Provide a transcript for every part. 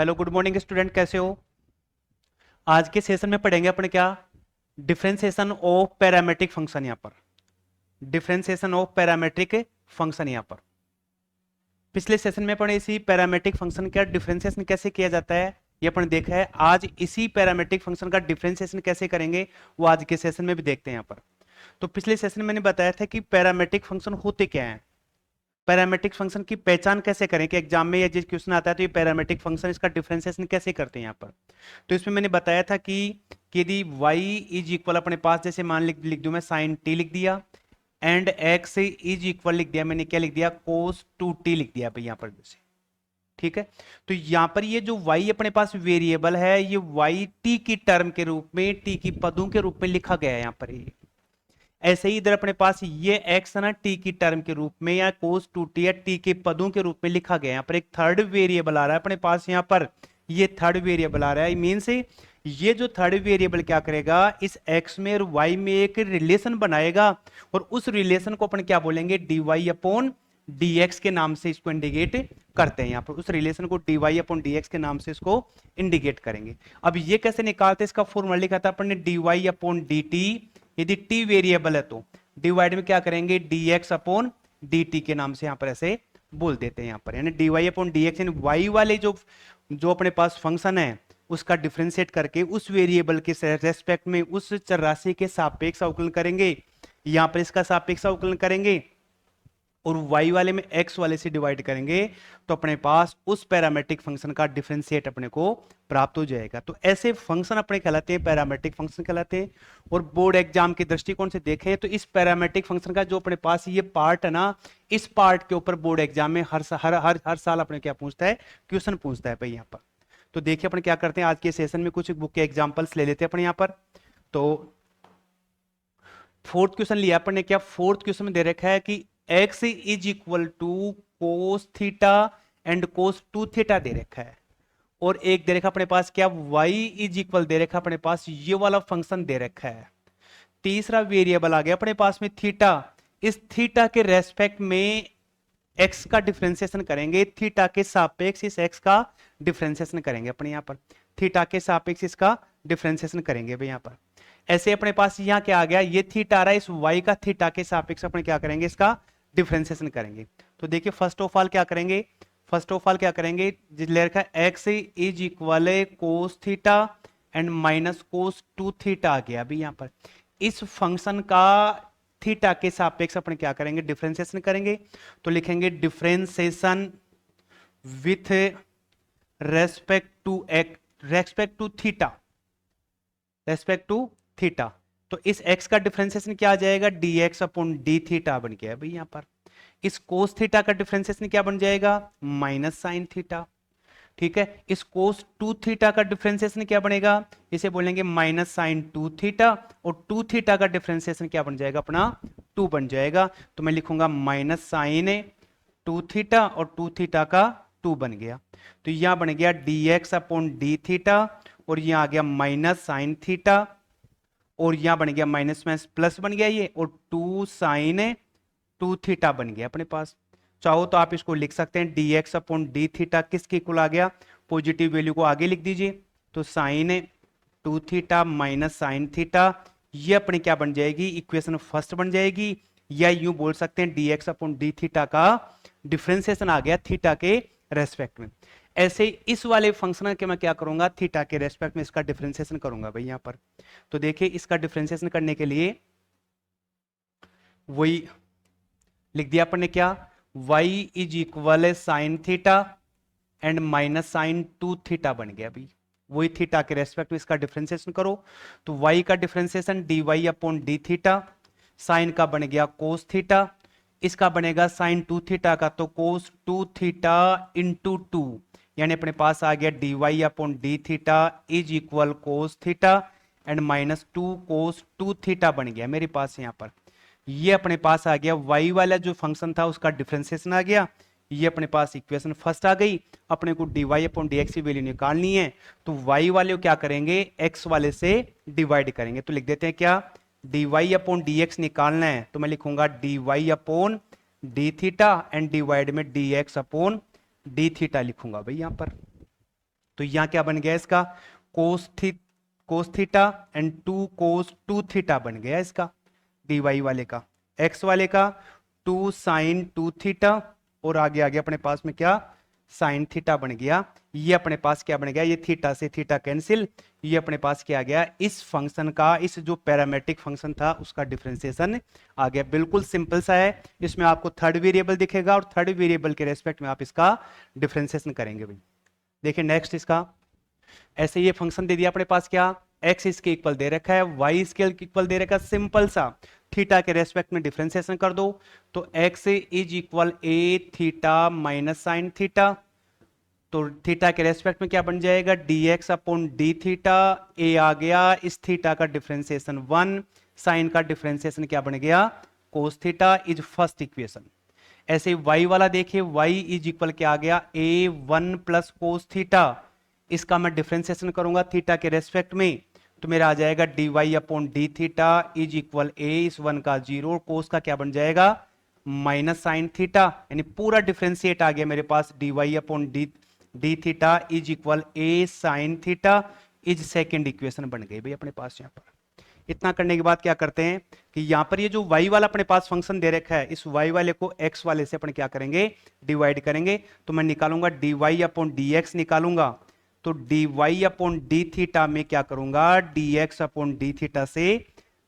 Hello good morning student, कैसे हो। आज के सेशन में पढ़ेंगे अपने क्या, डिफरेंशिएशन ऑफ पैरामेट्रिक फंक्शन। यहां पर डिफरेंशिएशन ऑफ पैरामेट्रिक फंक्शन यहां पर पिछले सेशन में पढ़े इसी पैरामेट्रिक फंक्शन का डिफरेंशिएशन कैसे किया जाता है, ये अपन देखा है। आज इसी पैरामेट्रिक फंक्शन का डिफरेंशिएशन कैसे करेंगे वो आज के सेशन में भी देखते हैं यहां पर। तो पिछले सेशन में मैंने बताया था कि पैरामेट्रिक फंक्शन होते क्या हैं, पैरामेट्रिक फंक्शन की पहचान कैसे करें कि एग्जाम में या जिस क्वेश्चन आता है तो ये पैरामेट्रिक फंक्शन इसका डिफरेंशिएशन कैसे करते हैं यहाँ पर। तो इसमें मैंने बताया था कि यदि y इज इक्वल अपने पास जैसे मान लिख दूं मैं साइन टी लिख दिया एंड x इज इक्वल लिख दिया, मैंने क्या लिख दिया कोस 2t लिख दिया भाई यहाँ पर जैसे। ठीक है, तो यहां पर ये जो y अपने पास वेरिएबल है ये y t की टर्म के रूप में t की पदों के रूप में लिखा गया है यहाँ पर। ये ऐसे ही इधर अपने पास ये x है ना t की टर्म के रूप में या cos 2t या t के पदों के रूप में लिखा गया। यहाँ पर एक थर्ड वेरिएबल आ रहा है अपने पास, यहाँ पर ये थर्ड वेरिएबल आ रहा है। मीन से ये जो थर्ड वेरिएबल क्या करेगा, इस x में और y में एक रिलेशन बनाएगा और उस रिलेशन को अपन क्या बोलेंगे dy अपॉन dx के नाम से इसको इंडिकेट करते हैं। यहाँ पर उस रिलेशन को dy अपॉन dx के नाम से इसको इंडिकेट करेंगे। अब ये कैसे निकालते हैं, इसका फॉर्मूला लिखा था अपन ने dy अपॉन dt। यदि t वेरिएबल है तो डिवाइड में क्या करेंगे dx अपॉन dt के नाम से यहाँ पर ऐसे बोल देते हैं यहाँ पर, यानी dy अपॉन dx यानी y वाले जो जो अपने पास फंक्शन है उसका डिफरेंशिएट करके उस वेरिएबल के रेस्पेक्ट में उस चर राशि के सापेक्ष अवकलन करेंगे। यहाँ पर इसका सापेक्ष अवकलन करेंगे और y वाले में x वाले से डिवाइड करेंगे तो अपने पास उस पैरामेट्रिक फंक्शन का डिफरेंशिएट अपने को प्राप्त हो जाएगा। तो ऐसे फंक्शन अपने कहलाते हैं पैरामेट्रिक फंक्शन कहलाते हैं। और बोर्ड एग्जाम के दृष्टिकोण से देखें तो इस पैरामेट्रिक फंक्शन का जो अपने पास ये पार्ट है ना, इस पार्ट के ऊपर बोर्ड एग्जाम में हर साल अपने क्या पूछता है, क्वेश्चन पूछता है भाई यहाँ पर। तो देखिए अपन क्या करते हैं, आज के सेशन में कुछ बुक के एग्जाम्पल्स ले लेते हैं अपन यहाँ पर। तो फोर्थ क्वेश्चन लिया अपन ने, क्या फोर्थ क्वेश्चन में दे रखा है कि x is equal to cos theta and cos 2 theta दे रखा है, और एक दे रखा अपने पास क्या y इज इक्वल दे रखा अपने पास ये वाला फंक्शन दे रखा है। तीसरा वेरिएबल आ गया अपने पास में थीटा, इस थीटा के रेस्पेक्ट में x का डिफरेंशिएशन करेंगे, थीटा के सापेक्ष इस x का डिफरेंशिएशन करेंगे अपने यहाँ पर, थीटा के सापेक्ष इसका डिफरेंशिएशन करेंगे भाई यहाँ पर। ऐसे अपने पास यहाँ क्या आ गया, ये थीटा आ रहा है, इस y का थीटा के सापेक्ष अपने क्या करेंगे इसका डिफरेंशिएशन करेंगे। तो देखिए फर्स्ट ऑफ ऑल क्या करेंगे, फर्स्ट ऑफ ऑल क्या करेंगे, ले रखा है x is equal cos theta and minus cos 2 theta आ गया अभी यहाँ पर। इस फंक्शन का थीटा के सापेक्ष अपन क्या करेंगे डिफरेंशिएशन करेंगे। तो लिखेंगे differentiation with respect to theta, respect to theta. तो इस x का डिफरेंशिएशन क्या आ जाएगा dx अपॉन डी थीटा बन गया भाई यहाँ पर। इस कोस थीटा का डिफरेंशिएशन क्या बन जाएगा माइनस साइन थीटा। ठीक है, इस कोस 2 थीटा का डिफरेंशिएशन क्या बनेगा, इसे बोलेंगे माइनस साइन 2 थीटा, और 2 थीटा का डिफरेंशिएशन क्या बन जाएगा अपना 2 बन जाएगा। तो मैं लिखूंगा माइनस साइन 2 थीटा और 2 थीटा का 2 बन गया। तो यहां बन गया dx अपॉन डी थीटा और यहां आ गया माइनस साइन थीटा और यहां बन गया माइनस माइनस प्लस बन गया ये, और 2 साइन 2 थीटा बन गया अपने पास। चाहो तो आप इसको लिख सकते हैं dx अपॉन डी थीटा किसके इक्वल आ गया, पॉजिटिव वैल्यू को आगे लिख दीजिए। तो sine 2 theta minus sine theta ये अपने क्या बन जाएगी इक्वेशन फर्स्ट बन जाएगी, या यूं बोल सकते हैं dx अपॉन डी थीटा का डिफरेंशिएशन आ गया थीटा के रेस्पेक्ट में। ऐसे इस वाले फंक्शन के मैं क्या करूंगा थीटा के रेस्पेक्ट में इसका डिफरेंशिएशन करूंगा भाई यहां पर। तो देखिए इसका डिफरेंशिएशन करने के लिए वही लिख दिया अपन ने क्या, y is equal sine theta and minus sine 2 theta बन गया अभी। वही थीटा के रेस्पेक्ट में इसका डिफरेंशिएशन करो तो y का differentiation dy upon d theta, sine का बन गया कोस थीटा, इसका बनेगा साइन 2 थीटा का तो कोस 2 थीटा इंटू 2, यानी अपने पास आ गया dy upon d theta is equal cos theta and minus 2 cos 2 theta बन गया मेरे पास यहाँ पर। ये अपने पास आ गया y वाला जो फंक्शन था उसका डिफरेंशिएशन आ गया, ये अपने पास इक्वेशन फर्स्ट आ गई। अपने को dy अपॉन dx की वैल्यू निकालनी है तो y वाले को क्या करेंगे x वाले से डिवाइड करेंगे। तो लिख देते हैं क्या dy अपॉन dx निकालना है तो मैं लिखूंगा dy upon d theta and divide में dx अपॉन डी थीटा लिखूंगा भाई यहां पर। तो यहां क्या बन गया इसका, कोस थीटा एंड 2 कोस 2 थीटा बन गया इसका, dy वाले का। x वाले का 2 साइन 2 थीटा, और आगे आगे अपने पास में क्या, साइन थीटा बन गया। ये अपने पास क्या बन गया, ये थीटा से थीटा कैंसिल, ये अपने पास क्या आ गया, इस फंक्शन का, इस जो पैरामेट्रिक फंक्शन था उसका डिफरेंशिएशन आ गया। बिल्कुल सिंपल सा है। इसमें आपको थर्ड वेरिएबल दिखेगा और थर्ड वेरिएबल के रेस्पेक्ट में आप इसका डिफरेंशिएशन करेंगे भाई। देखिए नेक्स्ट इसका, ऐसे ये फंक्शन दे दिया अपने पास, क्या x इसके इक्वल दे रखा है, y इसके इक्वल दे रखा है, सिंपल सा थीटा के रेस्पेक्ट में डिफरेंशिएशन कर दो। तो x is equal a theta minus sine theta, तो थीटा के रेस्पेक्ट में क्या बन जाएगा, dx upon d theta, a आ गया, इस थीटा का डिफरेंशिएशन 1, साइन का डिफरेंशिएशन क्या बन गया, cos theta is first equation. ऐसे y वाला देखिए, y इज इक्वल क्या आ गया, a1 प्लस कोस थीटा, इसका मैं डिफरेंशिएशन करूंगा थीटा के रेस्पेक्ट में, तो मेरा आ जाएगा dy upon d theta is equal a, इस 1 का 0, कोस का क्या बन जाएगा माइनस साइन थीटा, यानी पूरा डिफरेंशिएट आ गया मेरे पास, dy upon d theta is equal a sine theta is second equation बन गई भाई अपने पास। यहां पर इतना करने के बाद क्या करते हैं कि यहां पर ये जो y वाला अपने पास फंक्शन दे रखा है, इस y वाले को x वाले से अपन क्या करेंगे, डिवाइड करेंगे। तो मैं निकालूंगा dy अपॉन dx निकालूंगा, तो dy अपॉन डी थीटा में क्या करूंगा, dx अपॉन डी थीटा से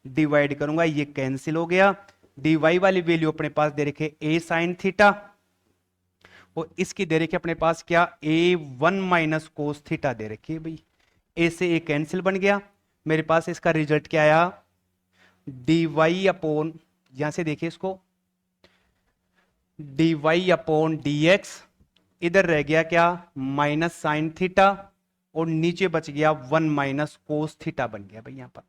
डिवाइड करूंगा, ये कैंसिल हो गया। dy वाली वैल्यू अपने पास दे रखे a साइन थीटा, और इसकी दे रखी अपने पास क्या, a1 माइनस कोस थीटा दे रखी है भाई, a से a कैंसिल बन गया। मेरे पास इसका रिजल्ट क्या आया, dy अपॉन, यहां से देखिए इसको, dy अपॉन dx, इधर रह गया क्या माइनस साइन थीटा, और नीचे बच गया 1 माइनस कोस थीटा बन गया भाई। यहां पर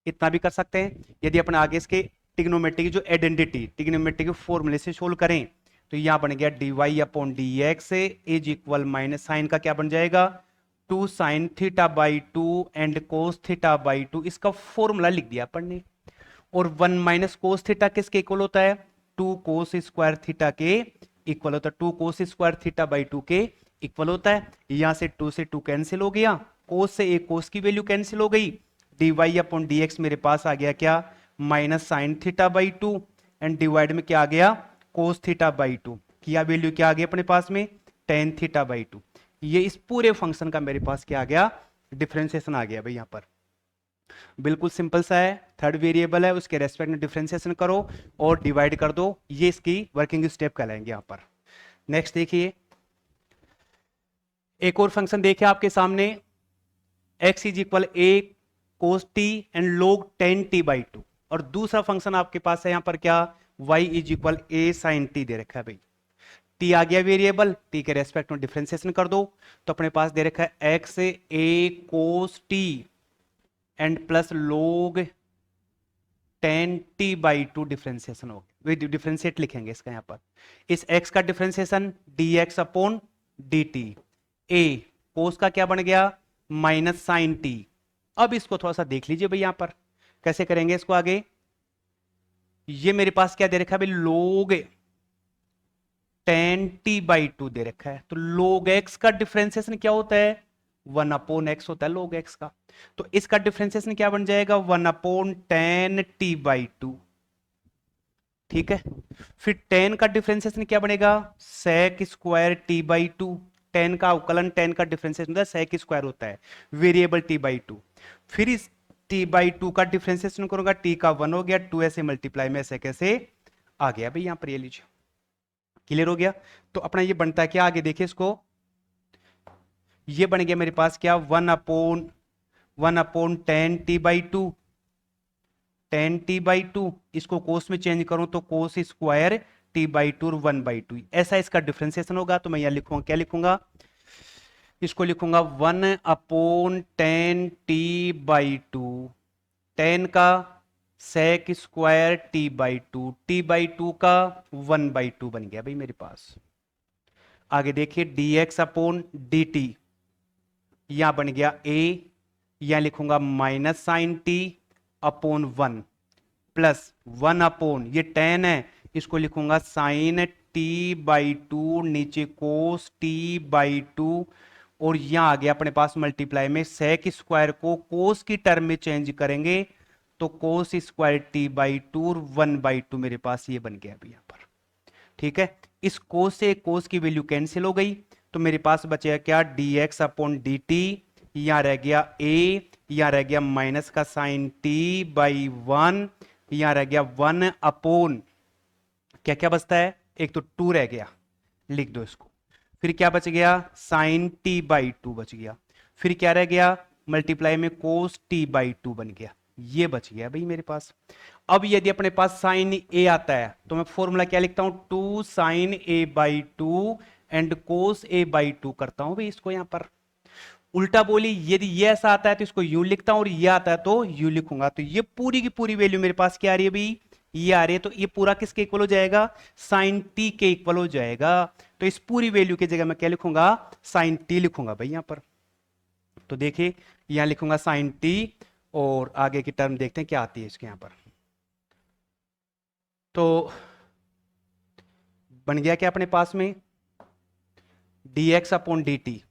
इतना भी कर सकते हैं। यदि अपन आगे इसके टिग्नोमेट्री की जो आइडेंटिटी, टिग्नोमेट्री के फॉर्मूले से सोल्व करें, तो यहां बन गया dy upon dx is equal minus sine का क्या बन जाएगा, 2 sine theta by 2 and cos theta by 2, इसका फॉर्मूला लिख दिया अपन ने। और 1 माइनस कोस थीटा किसके इक्वल होता है, 2 कोस स्क्वायर थीटा के इक्वल होता है, 2 कोस स्क्वायर थीटा बाई 2 के इक्वल होता है। यहां से 2 से 2 कैंसिल हो गया, कोस से एक कोस की वैल्यू कैंसिल हो गई, dy अपॉन dx मेरे पास आ गया क्या, minus sine theta by 2, and divide में क्या आ गया, कोस थीटा बाई 2, किया वैल्यू क्या आ गया अपने पास में, टेन थीटा बाई 2। ये इस पूरे फंक्शन का मेरे पास क्या आ गया, डिफरेंशिएशन आ गया भाई। यहां पर बिल्कुल सिंपल सा है, थर्ड वेरिएबल है, उसके रेस्पेक्ट में डिफरेंशिएशन करो और डिवाइड कर दो, ये इसकी वर्किंग स्टेप कहलाएंगे यहां पर। नेक्स्ट देखिए, एक और फंक्शन देखिए आपके सामने, x is equal a cos t and log 10t by 2, और दूसरा फंक्शन आपके पास है यहां पर क्या, y is equal a sine t दे रखा है भाई। t आ गया वेरिएबल, t के रेस्पेक्ट में डिफरेंशिएशन कर दो, तो अपने पास दे रखा है x a cos t and plus log 10t by 2 differentiation हो गया, डिफरेंशिएट लिखेंगे इसका यहां पर, इस x का differentiation dx upon dt, a कोस का क्या बन गया माइनस साइन t। अब इसको थोड़ा सा देख लीजिए भाई, यहां पर कैसे करेंगे इसको आगे। ये मेरे पास क्या दे रखा है भाई, log 10t बाई 2 दे रखा है, तो log x का डिफरेंशिएशन क्या होता है, 1 अपॉन x होता है log x का, तो इसका डिफरेंशिएशन क्या बन जाएगा, 1 अपॉन 10t बाई 2, ठीक है। फिर 10 का डिफरेंशिएशन क्या बनेगा, sec स्क्वायर t बाई 2, 10 का अवकलन 10 का डिफरेंशिएशन होता है sec स्क्वायर होता है, वेरिएबल t बाई 2। फिर इस t बाई 2 का डिफरेंशिएशन करूंगा, t का 1 हो गया, 2 ऐसे मल्टीप्लाई में ऐसे कैसे आ गया भाई, यहां पर ये लीजिए, क्लियर हो गया। तो अपना ये बनता है क्या, आगे देखिए इसको, ये बन गया मेरे पास क्या, 1 upon 10t by 2, 10t by 2, इसको कोस में चेंज करूं तो कोस स्क्वायर t बाई 2 और 1 बाई 2, ऐसा इसका डिफरेंशिएशन होगा। तो मैं यहां लिखूंगा, क्या लिखूंगा, इसको लिखूंगा 1 अपॉन 10t बाई 2, 10 का sec square t by 2, t by 2 का 1 बाई 2 बन गया भाई मेरे पास। आगे देखिए dx अपॉन dt, यहां बन गया a, यहां लिखूंगा minus sine t upon 1 plus 1 upon, ये 10 है, इसको लिखूंगा साइन t बाई 2, नीचे कोस t बाई 2, और यहां आ गया अपने पास मल्टीप्लाई में सेक स्क्वायर को कोस की टर्म में चेंज करेंगे तो कोस स्क्वायर टी बाई टू और 1/2 मेरे पास ये बन गया अभी यहां पर। ठीक है, इस कोस से कोस की वैल्यू कैंसिल हो गई तो मेरे पास बचेगा क्या, dx अपॉन डी टी, यहां रह गया a, यहां रह गया माइनस का साइन t बाई 1, यहां रह गया 1 अपॉन क्या क्या बचता है, एक तो 2 रह गया, लिख दो इसको। फिर क्या बच गया, साइन t बाई 2 बच गया। फिर क्या रह गया, मल्टीप्लाई में कोस t बाई 2 बन गया, ये बच गया भाई मेरे पास। अब यदि अपने पास साइन ए आता है तो मैं फॉर्मूला क्या लिखता हूं, 2 sine a by 2 and cos a by 2 करता हूं भाई इसको यहां पर। उल्टा बोली यदि ये ऐसा आता है तो इसको यू लिखता हूं और ये आता है तो यू लिखूंगा। तो ये पूरी की पूरी वैल्यू मेरे पास क्या आ रही है भाई, ये आ रही है। तो ये पूरा किसके इक्वल हो जाएगा, साइन टी के इक्वल हो जाएगा। तो इस पूरी वैल्यू की जगह मैं क्या लिखूंगा, साइन टी लिखूंगा भाई यहां पर। तो देखिए यहां लिखूंगा साइन टी और आगे की टर्म देखते हैं क्या आती है इसके यहां पर। तो बन गया क्या अपने पास में, dx upon d t,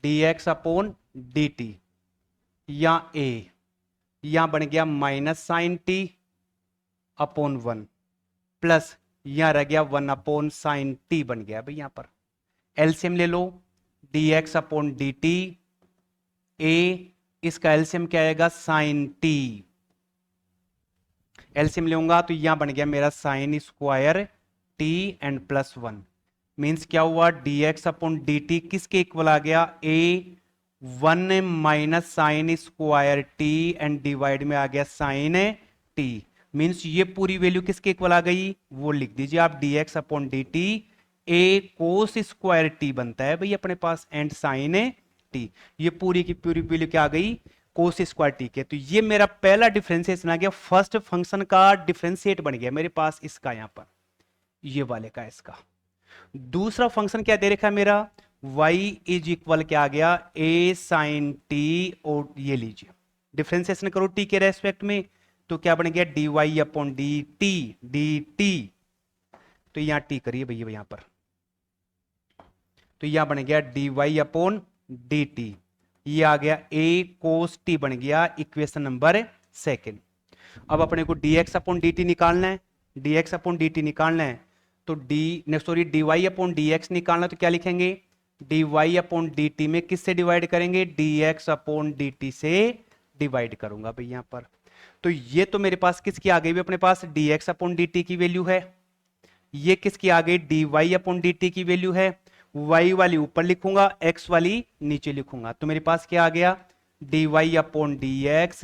dx upon d t या a, यहां बन गया minus sine t upon 1 plus यहां रह गया 1 अपॉन साइन टी बन गया भाई यहां पर। एलसीएम ले लो, dx upon d T, a इसका एलसीएम क्या आएगा, साइन टी, एलसीएम लूंगा तो यहां बन गया मेरा sine square T and plus 1, means क्या हुआ, dx अपॉन डी टी किसके इक्वल आ गया, a 1 minus sine square T and divide में आ गया साइन टी, मीन्स ये पूरी वैल्यू किसके इक्वल आ गई, वो लिख दीजिए आप, dx upon d T A cos square T बनता है भाई अपने पास एंड साइन टी, ये पूरी की पूरी वैल्यू क्या आ गई, कोस स्क्वायर टी के। तो ये मेरा पहला डिफरेंशिएशन आ गया, फर्स्ट फंक्शन का डिफरेंशिएट बन गया मेरे पास इसका यहां पर, ये वाले का इसका। दूसरा फंक्शन क्या दे रखा है मेरा, y इज इक्वल क्या आ गया, a साइन टी, और ये लीजिए डिफरेंशिएशन करो t के रेस्पेक्ट में तो क्या बन गया, dy अपॉन डी टी, तो यहां t करिए भैया यहां पर, तो यहां बन गया dy अपॉन डी टी, ये आ गया a कोस t बन गया इक्वेशन नंबर सेकंड। अब अपने को dx अपॉन डी टी निकालना है, dx अपॉन डी टी निकालना है तो dy अपॉन dx निकालना, तो क्या लिखेंगे, dy अपॉन डी टी में किससे डिवाइड करेंगे, dx अपॉन डी टी से डिवाइड करूंगा भाई यहां पर। तो ये तो मेरे पास किसकी आ गई, अपने पास dx अपॉन डी टी की वैल्यू है, ये किसकी आ गई, dy अपॉन डी टी की वैल्यू है, y वाली ऊपर लिखूंगा x वाली नीचे लिखूंगा, तो मेरे पास क्या आ गया, dy upon d x,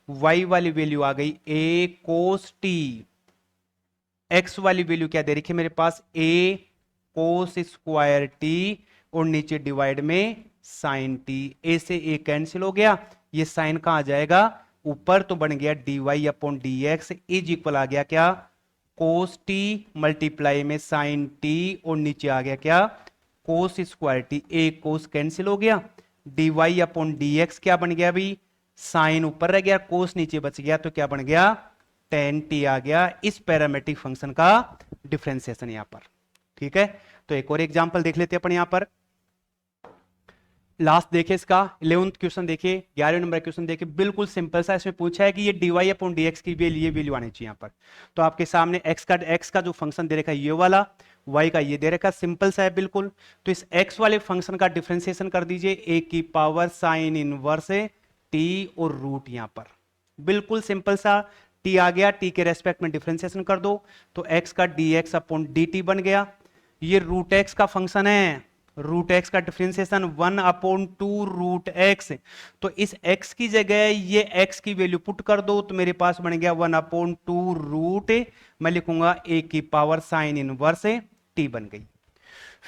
y वाली वैल्यू आ गई a कोस t, x वाली वैल्यू क्या दे रखी है मेरे पास, a कोस स्क्वायर t और नीचे डिवाइड में साइन t, a से a कैंसिल हो गया, ये साइन कहां आ जाएगा ऊपर, तो बन गया dy upon d x is equal आ गया क्या, कोस t मल्टीप्लाई में साइन t और नीचे आ गया क्या, cos square t, a cos cancel हो गया, dy अपॉन डी एक्स क्या बन गया अभी, साइन ऊपर रह गया कोस नीचे बच गया, तो क्या बन गया, tan t आ गया इस पैरामेट्रिक फंक्शन का डिफरेंशिएशन यहां पर। ठीक है, तो एक और एग्जांपल देख लेते हैं अपन यहां पर, लास्ट देखिए इसका 11th क्वेश्चन देखिए, 11वें नंबर क्वेश्चन देखिए, बिल्कुल सिंपल सा, इसमें पूछा है कि ये dy अपॉन dx की ये वैल्यू आनी चाहिए यहाँ पर। तो आपके सामने x का जो फंक्शन दे रखा है ये वाला, y का ये दे रखा है, सिंपल सा है बिल्कुल। तो इस x वाले फंक्शन का डिफरेंशिएशन कर दीजिए, a की पावर साइन इनवर्स t और रूट यहाँ पर, बिल्कुल सिंपल सा, t आ गया, t के रेस्पेक्ट में डिफरेंशिएशन कर दो तो x का dx अपॉन dt बन गया। ये रूट x का फंक्शन है, रूट एक्स का डिफरेंशिएशन 1 अपॉन 2 रूट एक्स, तो इस x की जगह ये x की वैल्यू पुट कर दो तो मेरे पास बन गया 1 अपॉन 2 रूट, मैं लिखूंगा a की पावर साइन इनवर्स t बन गई।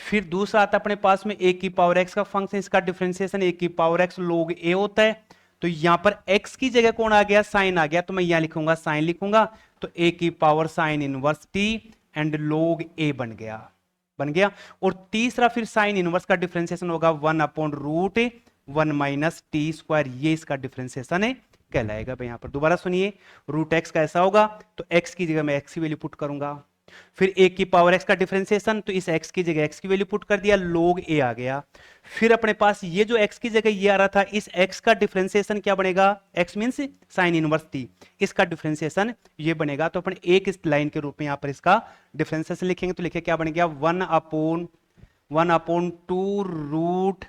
फिर दूसरा आता अपने पास में a की पावर x का फंक्शन, इसका डिफरेंशिएशन a की पावर x log a होता है, तो यहां पर x की जगह कौन आ गया, साइन आ गया, तो मैं यहां लिखूंगा साइन लिखूंगा, तो a की power sine inverse t and log a बन गया। और तीसरा फिर साइन इनवर्स का डिफरेंशिएशन होगा 1 upon root 1 minus t square, ये इसका डिफरेंशिएशन है कहलाएगा। भाई यहां पर दोबारा सुनिए, रूट एक्स का ऐसा होगा तो एक्स की जगह मैं एक्स की वैल्यू पुट करूंगा, फिर a की पावर x का डिफरेंशिएशन, तो इस x की जगह x की वैल्यू पुट कर दिया, log a आ गया। फिर अपने पास ये जो x की जगह ये आ रहा था, इस x का डिफरेंशिएशन क्या बनेगा, x means sine inverse t, इसका डिफरेंशिएशन ये बनेगा। तो अपन एक इस लाइन के रूप में यहां पर इसका डिफरेंशिएशन लिखेंगे, तो लिखे क्या बन गया, 1/2 रूट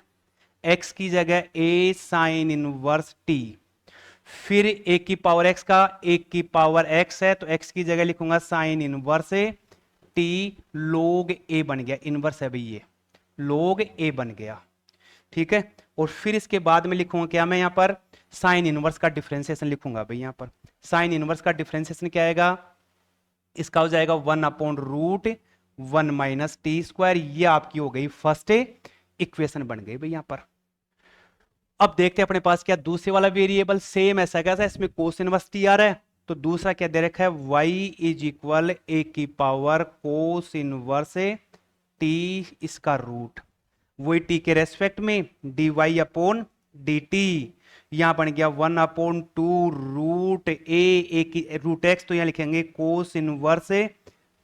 x की जगह a साइन इनवर्स t। फिर a की पावर x का, a की पावर x है तो x की जगह लिखूंगा sine inverse t log a बन गया, इनवर्स है भाई ये, log a बन गया, ठीक है। और फिर इसके बाद में लिखूंगा क्या, मैं यहां पर साइन इनवर्स का डिफरेंशिएशन लिखूंगा भाई। यहां पर साइन इनवर्स का डिफरेंशिएशन क्या आएगा, इसका हो जाएगा 1/√1 माइनस टी स्क्वायर। ये आपकी हो गई फर्स्ट इक्वेशन बन गई भाई यहां पर। अब देखते हैं अपने पास क्या दूसरे वाला वेरिएबल, सेम ऐसा कैसा, इसमें कोस इनवर्स टी आ रहा है, तो दूसरा क्या दे रखा है, y इज इक्वल ए की पावर कोस इनवर्स टी इसका रूट, वही टी के रेस्पेक्ट में dy अपॉन dt, यहां बन गया 1/2 रूट ए की रूट एक्स, तो यहां लिखेंगे कोस इनवर्स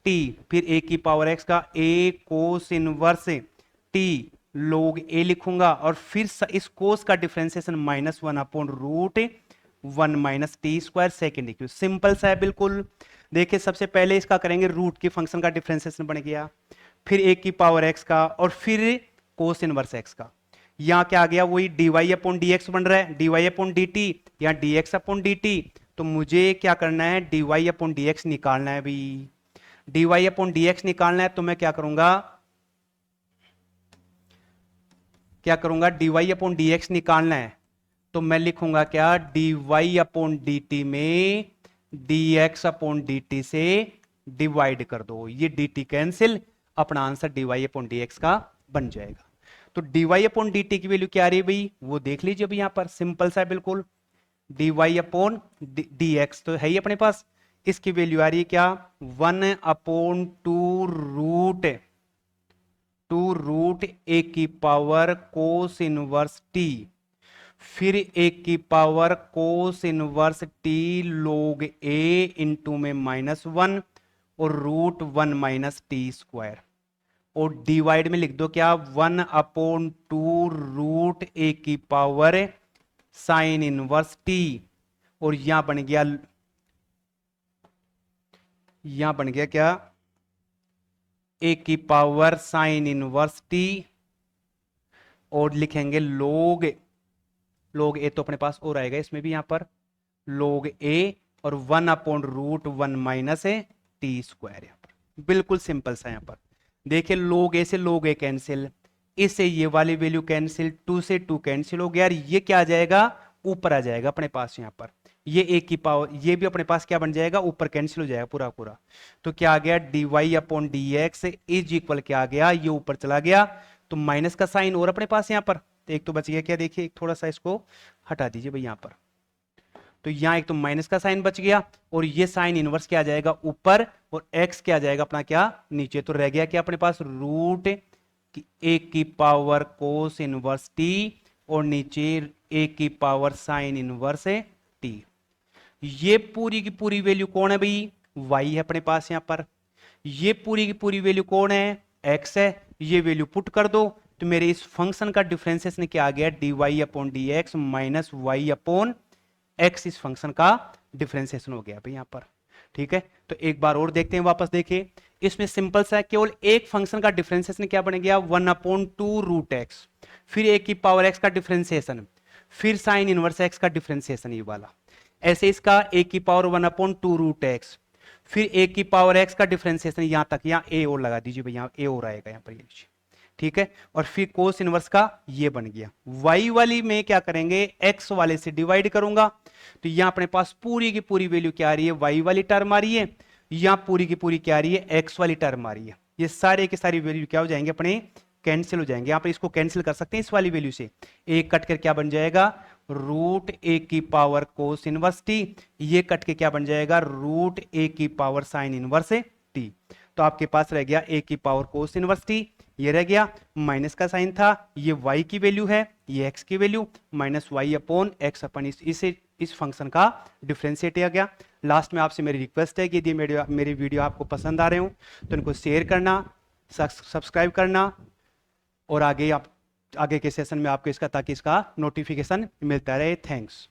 टी, फिर ए की पावर एक्स का a cos inverse T log a लिखूंगा, और फिर इस कोस का differentiation -1/√1 minus t square second equation. Simple सा है बिल्कुल। देखिए सबसे पहले इसका करेंगे, रूट की फंक्शन का डिफरेंशिएशन बन गया, फिर a की पावर x का, और फिर कोस इनवर्स x का। यहां क्या आ गया, वही dy अपॉन dx बन रहा है, dy अपॉन dt या dx अपॉन dt, तो मुझे क्या करना है, dy अपॉन dx निकालना है भाई। dy अपॉन dx निकालना है तो मैं क्या करूंगा, dy अपॉन dx निकालना है तो मैं लिखूंगा क्या, dy अपॉन dt में dx अपॉन dt से डिवाइड कर दो, ये dt कैंसिल, अपना आंसर dy अपॉन dx का बन जाएगा। तो dy अपॉन dt की वैल्यू क्या आ रही है भाई, वो देख लीजिए भाई, यहां पर सिंपल सा है बिल्कुल, dy अपॉन dx तो है ही अपने पास, इसकी वैल्यू आ रही है क्या, 1/2 रूट ए की पावर कोस इनवर्स टी, फिर ए की power cos inverse T log a into में -1 और √1 माइनस टी स्क्वायर, और डिवाइड में लिख दो क्या, 1/2 रूट ए की पावर साइन इनवर्स टी, और यहां बन गया क्या, ए की पावर साइन इनवर्स टी, और लिखेंगे log ए, तो अपने पास और आएगा इसमें भी यहां पर log a, और 1/√1 माइनस टी स्क्वायर, यहां पर बिल्कुल सिंपल सा। यहां पर देखिए log a से log a कैंसिल, इससे ये वाली वैल्यू कैंसिल, 2 से 2 कैंसिल हो गया, और ये क्या आ जाएगा, ऊपर आ जाएगा अपने पास यहां पर, ये a की पावर, ये भी अपने पास क्या बन जाएगा, ऊपर कैंसिल हो जाएगा पूरा पूरा। तो क्या आ गया, dy upon dx is equal क्या आ गया, ये ऊपर चला गया, तो माइनस का साइन और अपने पास यहां पर, तो एक तो बच गया क्या, देखिए थोड़ा सा इसको हटा दीजिए भाई यहां पर, तो यहां एक तो माइनस का साइन बच गया, और ये साइन इनवर्स क्या आ जाएगा ऊपर, और x क्या आ जाएगा अपना क्या नीचे, तो रह गया क्या अपने पास, रूट ए की पावर कोस इनवर्स टी, और नीचे ए की पावर साइन इनवर्स टी। ये पूरी की पूरी वैल्यू कौन है भाई, y है अपने पास यहां पर, ये पूरी की पूरी वैल्यू कौन है, x है, ये वैल्यू पुट कर दो, तो मेरे इस फंक्शन का डिफरेंशिएशन क्या आ गया, dy upon dx minus y upon x, इस फंक्शन का डिफरेंशिएशन हो गया भाई यहां पर, ठीक है। तो एक बार और देखते हैं, वापस देखिए, इसमें सिंपल सा है, केवल एक फंक्शन का डिफरेंशिएशन क्या बन गया, 1/2 रूट एक्स, फिर a की पावर x का डिफरेंशिएशन, फिर साइन इनवर्स x का डिफरेंशिएशन ये वाला, ऐसे इसका a की पावर 1/2 रूट एक्स, फिर a की पावर x का डिफरेंशिएशन यहां तक, यहां a और लगा दीजिए भाई, यहां a और आएगा यहां पर ये, ठीक है, और फिर कोस इनवर्स का ये बन गया। y वाली में क्या करेंगे, x वाले से डिवाइड करूंगा, तो यहां अपने पास पूरी की पूरी वैल्यू क्या आ रही है, y वाली टर्म आ रही है, यहां पूरी की पूरी क्या आ रही है, x वाली टर्म आ रही है, ये सारे के सारी वैल्यू क्या हो जाएंगे अपने, कैंसिल हो जाएंगे। यहां पर इसको कैंसिल कर सकते हैं इस वाली वैल्यू से, एक कट कर क्या बन जाएगा, रूट ए की पावर कोस इनवर्स टी, ये कट के क्या बन जाएगा, रूट ए की पावर साइन इनवर्स टी, तो आपके पास रह गया a की पावर कोस इनवर्स टी, ये रह गया, माइनस का साइन था, ये y की वैल्यू है, ये x की value, minus y upon x अपन इस फंक्शन का डिफरेंशिएट आ गया, लास्ट में आपसे मेरी रिक्वेस्ट है कि यदि मेरी वीडियो आपको पसंद आ रहे हो तो इनको शेयर करना, सब्सक्राइब करना, और आगे के सेशन में आपको इसका ताकि इसका नोटिफिकेशन मिलता रहे। थैंक्स।